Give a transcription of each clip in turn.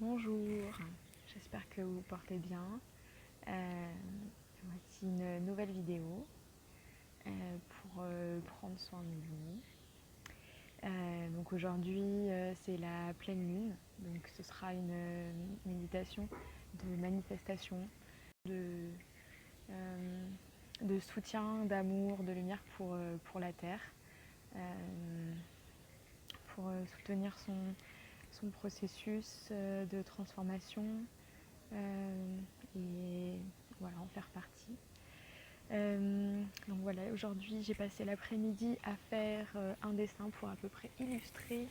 Bonjour, j'espère que vous portez bien. Voici une nouvelle vidéo pour prendre soin de vous. Donc aujourd'hui c'est la pleine lune, donc ce sera une méditation de manifestation, de soutien, d'amour, de lumière pour la Terre, pour soutenir son processus de transformation et voilà, en faire partie. Donc voilà, aujourd'hui j'ai passé l'après-midi à faire un dessin pour à peu près illustrer,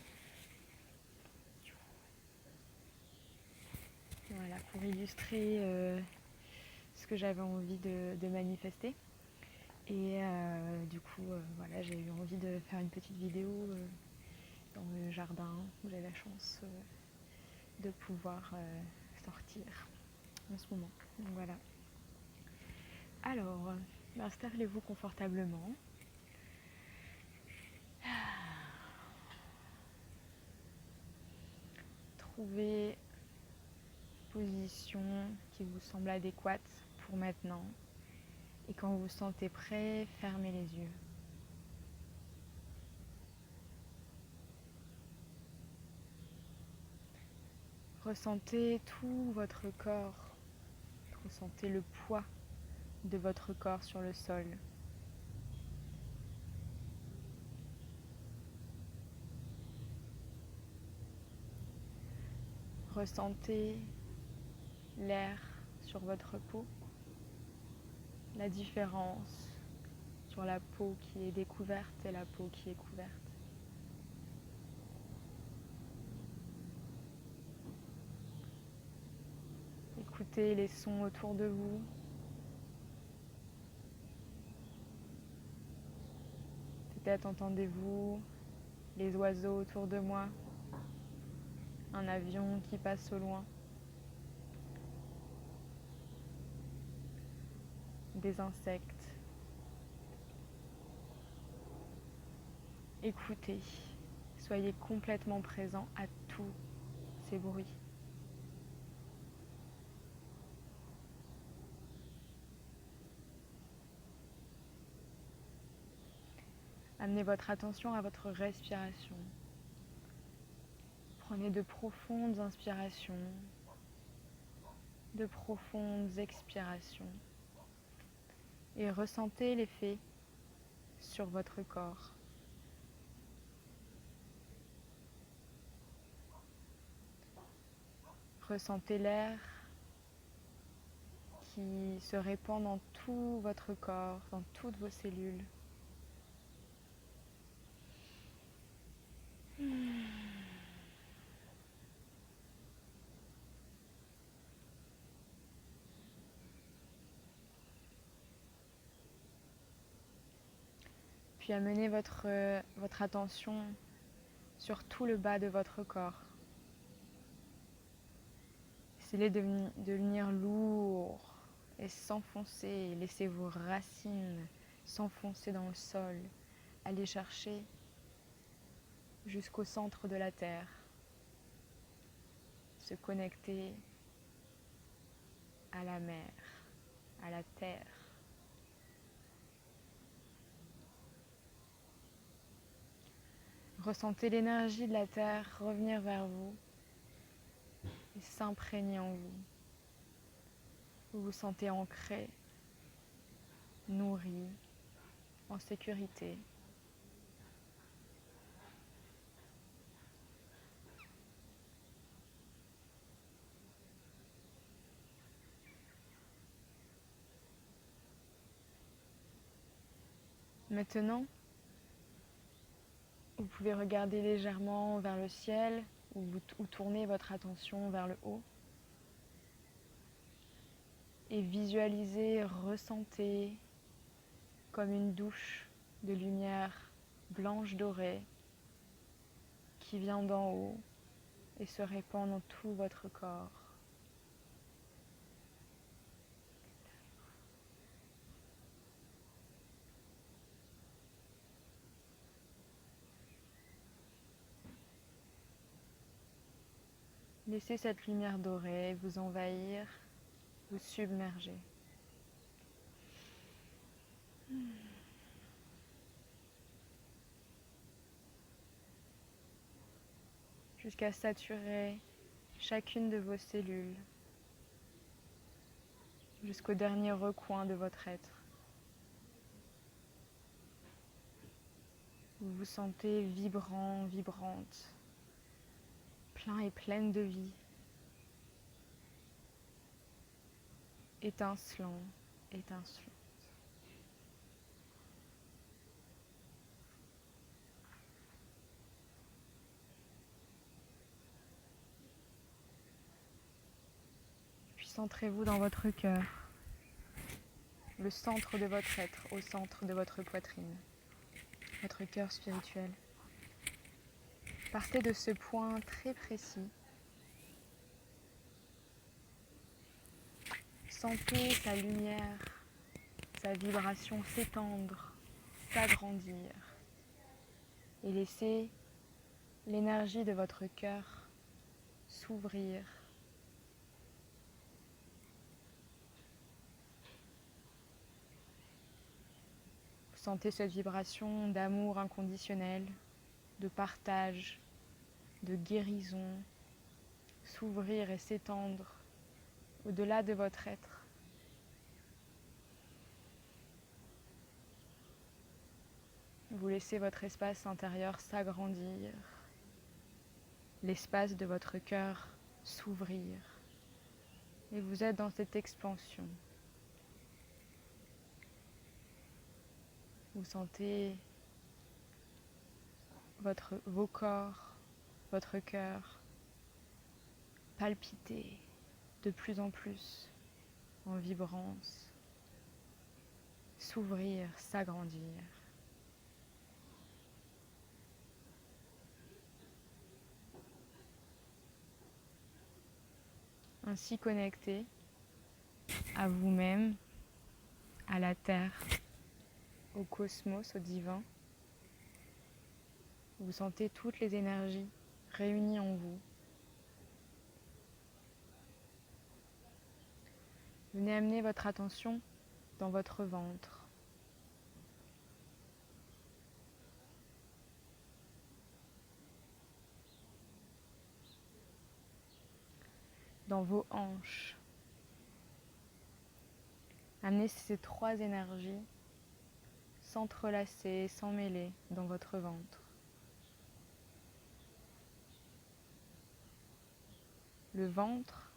voilà, pour illustrer ce que j'avais envie de manifester. Et du coup, voilà, j'ai eu envie de faire une petite vidéo dans le jardin où j'ai la chance de pouvoir sortir en ce moment. Donc voilà. Alors, installez-vous confortablement. Trouvez une position qui vous semble adéquate pour maintenant. Et quand vous vous sentez prêt, fermez les yeux. Ressentez tout votre corps. Ressentez le poids de votre corps sur le sol. Ressentez l'air sur votre peau, la différence sur la peau qui est découverte et la peau qui est couverte. Écoutez les sons autour de vous. Peut-être entendez-vous les oiseaux autour de moi, un avion qui passe au loin, des insectes. Écoutez, soyez complètement présent à tous ces bruits. Amenez votre attention à votre respiration. Prenez de profondes inspirations, de profondes expirations et ressentez l'effet sur votre corps. Ressentez l'air qui se répand dans tout votre corps, dans toutes vos cellules. Puis amenez votre attention sur tout le bas de votre corps. Essayez de devenir lourd et s'enfoncer. Laissez vos racines s'enfoncer dans le sol. Allez chercher jusqu'au centre de la terre. Se connecter à la mer, à la terre. Ressentez l'énergie de la terre revenir vers vous et s'imprégner en vous. Vous vous sentez ancré, nourri, en sécurité. Maintenant, vous pouvez regarder légèrement vers le ciel ou tourner votre attention vers le haut et visualisez, ressentez comme une douche de lumière blanche dorée qui vient d'en haut et se répand dans tout votre corps. Laissez cette lumière dorée vous envahir, vous submerger. Jusqu'à saturer chacune de vos cellules, jusqu'au dernier recoin de votre être. Vous vous sentez vibrant, vibrante, plein et pleine de vie, étincelant, étincelant. Puis centrez-vous dans votre cœur, le centre de votre être, au centre de votre poitrine, votre cœur spirituel. Partez de ce point très précis. Sentez sa lumière, sa vibration s'étendre, s'agrandir. Et laissez l'énergie de votre cœur s'ouvrir. Vous sentez cette vibration d'amour inconditionnel, de partage, de guérison s'ouvrir et s'étendre au-delà de votre être. Vous laissez votre espace intérieur s'agrandir, l'espace de votre cœur s'ouvrir et vous êtes dans cette expansion. Vous sentez vos corps, votre cœur palpiter de plus en plus en vibrance, s'ouvrir, s'agrandir. Ainsi connecté à vous-même, à la terre, au cosmos, au divin. Vous sentez toutes les énergies réunies en vous. Venez amener votre attention dans votre ventre. Dans vos hanches. Amenez ces trois énergies s'entrelacer, s'emmêler dans votre ventre. Le ventre,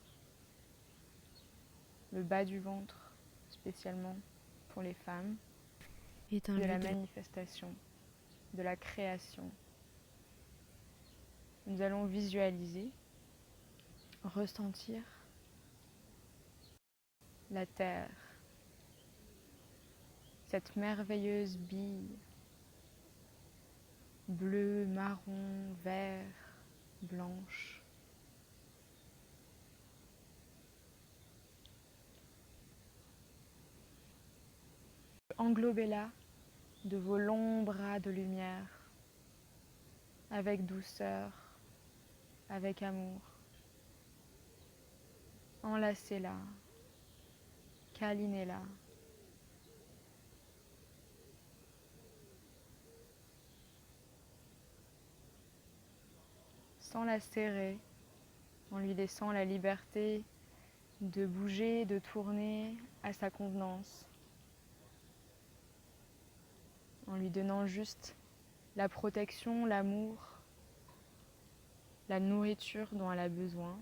le bas du ventre, spécialement pour les femmes, est un de lieu la de manifestation, de la création. Nous allons visualiser, ressentir la terre, cette merveilleuse bille bleue, marron, vert, blanche. Englobez-la de vos longs bras de lumière, avec douceur, avec amour. Enlacez-la, câlinez-la. Sans la serrer, en lui laissant la liberté de bouger, de tourner à sa convenance, en lui donnant juste la protection, l'amour, la nourriture dont elle a besoin.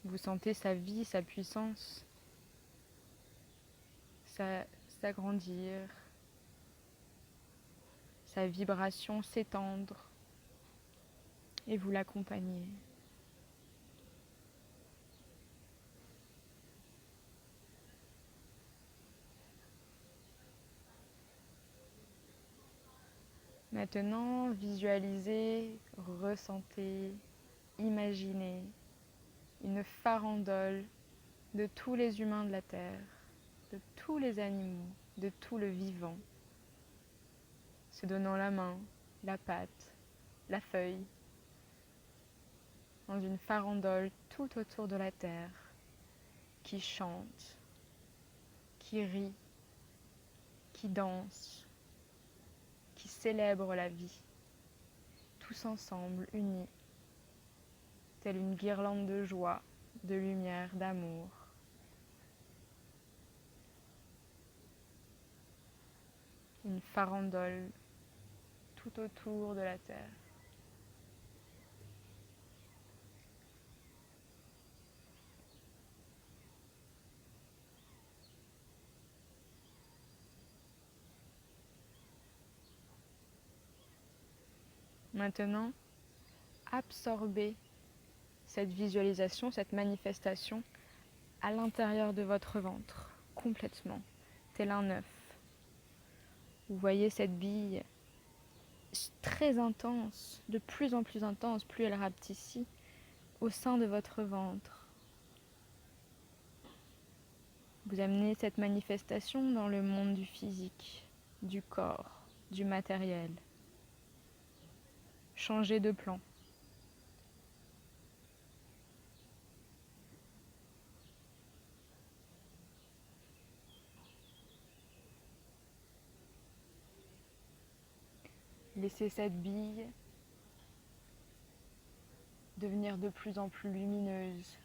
Vous sentez sa vie, sa puissance s'agrandir, sa vibration s'étendre et vous l'accompagnez. Maintenant, visualisez, ressentez, imaginez une farandole de tous les humains de la Terre. de tous les animaux, de tout le vivant, se donnant la main, la patte, la feuille, dans une farandole tout autour de la terre, qui chante, qui rit, qui danse, qui célèbre la vie, tous ensemble, unis, telle une guirlande de joie, de lumière, d'amour. Une farandole tout autour de la terre. Maintenant, absorbez cette visualisation, cette manifestation à l'intérieur de votre ventre, complètement, tel un œuf. Vous voyez cette bille très intense, de plus en plus intense, plus elle rapetissit, au sein de votre ventre. Vous amenez cette manifestation dans le monde du physique, du corps, du matériel. Changez de plan. Laissez cette bille devenir de plus en plus lumineuse,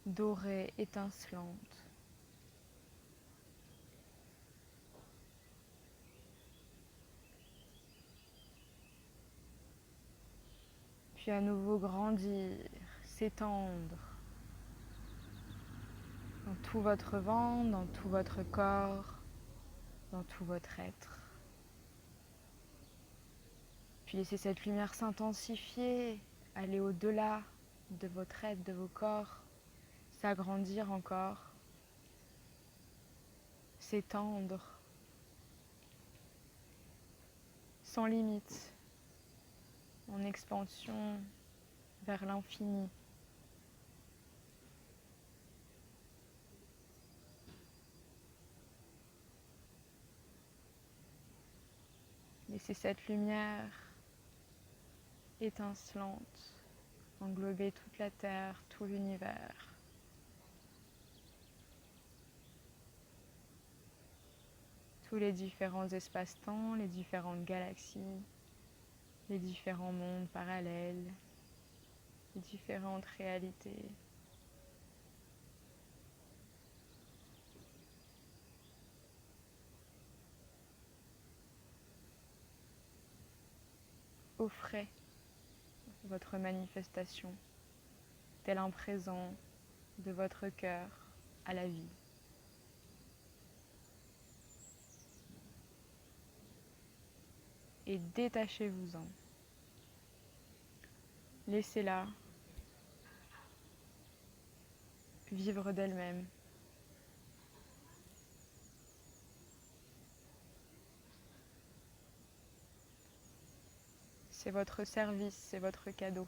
dorée, étincelante. Puis à nouveau grandir, s'étendre dans tout votre ventre, dans tout votre corps, dans tout votre être. Puis laissez cette lumière s'intensifier, aller au-delà de votre être, de vos corps, s'agrandir encore, s'étendre, sans limite, en expansion vers l'infini. Laissez cette lumière étincelante englober toute la Terre, tout l'univers. Tous les différents espaces-temps, les différentes galaxies, les différents mondes parallèles, les différentes réalités. Offrez votre manifestation, tel un présent de votre cœur à la vie. Et détachez-vous-en. Laissez-la vivre d'elle-même. C'est votre service, c'est votre cadeau.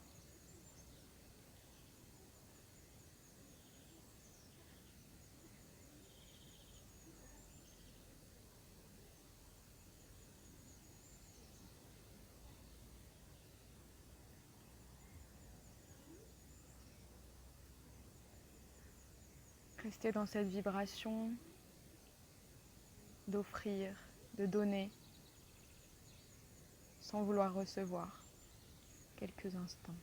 Restez dans cette vibration d'offrir, de donner, sans vouloir recevoir, quelques instants.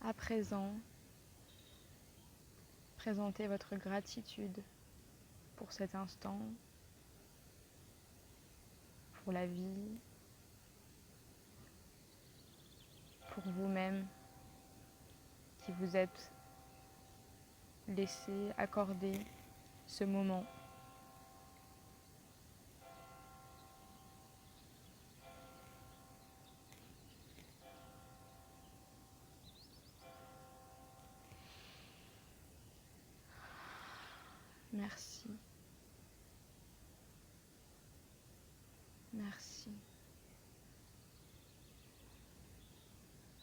à présent, présentez votre gratitude pour cet instant, pour la vie, pour vous-même qui vous êtes laissé accorder ce moment. Merci. Merci.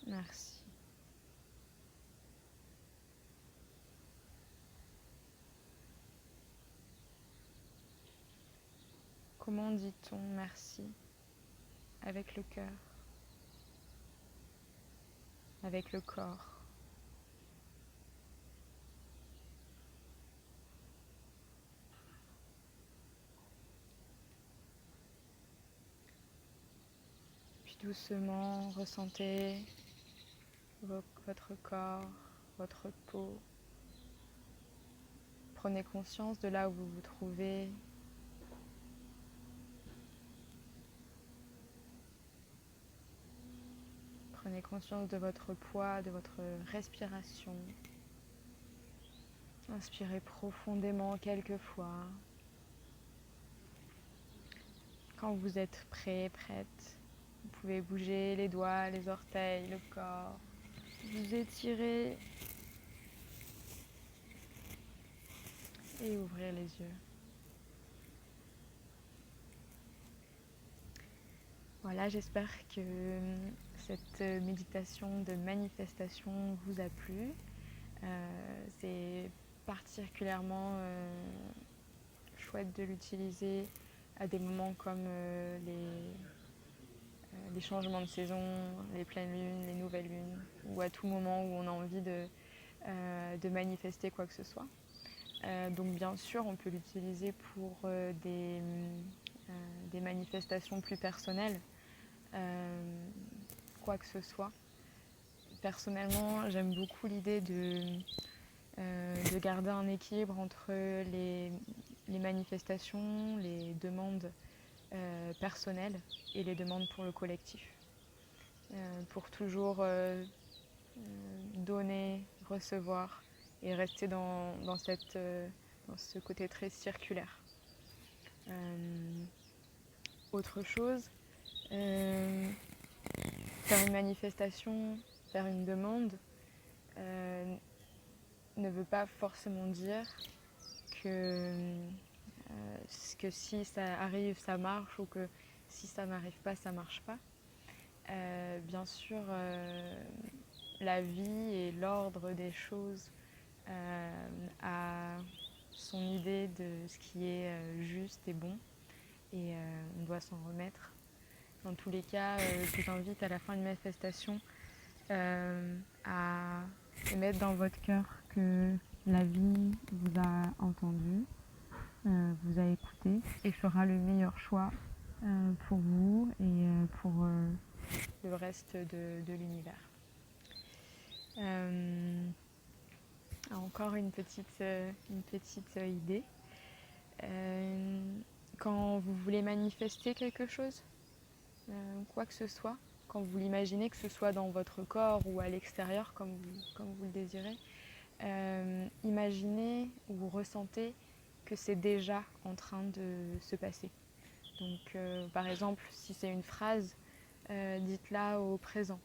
Merci. Comment dit-on merci avec le cœur, avec le corps? Puis doucement, ressentez votre corps, votre peau. Prenez conscience de là où vous vous trouvez. Prenez conscience de votre poids, de votre respiration. Inspirez profondément quelques fois. Quand vous êtes prêt, prête, vous pouvez bouger les doigts, les orteils, le corps. Vous étirez et ouvrir les yeux. Voilà, j'espère que cette méditation de manifestation vous a plu. C'est particulièrement chouette de l'utiliser à des moments comme les changements de saison, les pleines lunes, les nouvelles lunes, ou à tout moment où on a envie de manifester quoi que ce soit. Donc bien sûr, on peut l'utiliser pour des manifestations plus personnelles, quoi que ce soit. Personnellement, j'aime beaucoup l'idée de garder un équilibre entre les manifestations, les demandes personnelles et les demandes pour le collectif. Pour toujours donner, recevoir et rester dans ce côté très circulaire. Autre chose, faire une manifestation, faire une demande ne veut pas forcément dire que si ça arrive, ça marche, ou que si ça n'arrive pas, ça marche pas. Bien sûr, la vie et l'ordre des choses a son idée de ce qui est juste et bon, et on doit s'en remettre. Dans tous les cas, je vous invite à la fin d'une manifestation à mettre dans votre cœur que la vie vous a entendu, vous a écouté et fera le meilleur choix pour vous et pour le reste de l'univers. Encore une petite idée. Quand vous voulez manifester quelque chose, quoi que ce soit, quand vous l'imaginez, que ce soit dans votre corps ou à l'extérieur, comme vous le désirez, imaginez ou ressentez que c'est déjà en train de se passer. Donc, par exemple, si c'est une phrase, dites-la au présent.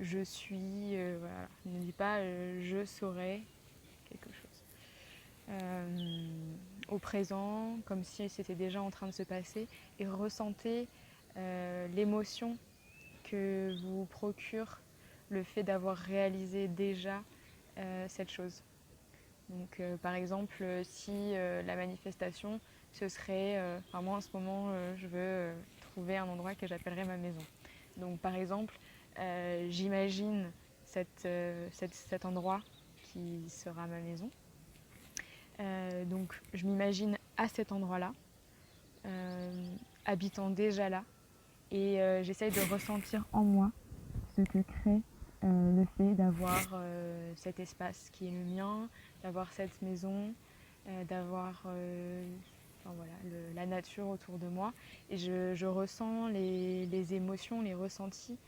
Je suis, voilà. Ne dites pas je saurais quelque chose. Au présent, comme si c'était déjà en train de se passer, et ressentez l'émotion que vous procure le fait d'avoir réalisé déjà cette chose. Donc par exemple, si la manifestation, ce serait, moi en ce moment, je veux trouver un endroit que j'appellerais ma maison. Donc par exemple, j'imagine cet endroit qui sera ma maison. Donc je m'imagine à cet endroit-là, habitant déjà là, et j'essaye de ressentir en moi ce que crée le fait d'avoir cet espace qui est le mien, d'avoir cette maison, d'avoir enfin, voilà, la nature autour de moi. Et je ressens les émotions, les ressentis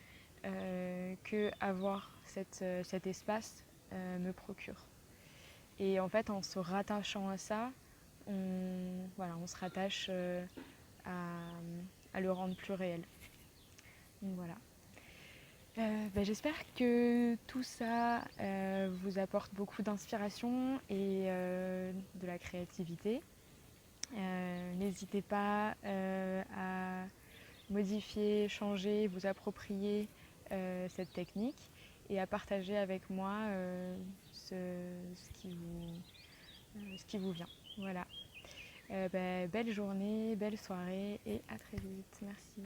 que avoir cet espace me procure. Et en fait, en se rattachant à ça, on se rattache à le rendre plus réel. Donc voilà. J'espère que tout ça vous apporte beaucoup d'inspiration et de la créativité. N'hésitez pas à modifier, changer, vous approprier cette technique et à partager avec moi ce qui vous vient. Voilà. Belle journée, belle soirée et à très vite. Merci.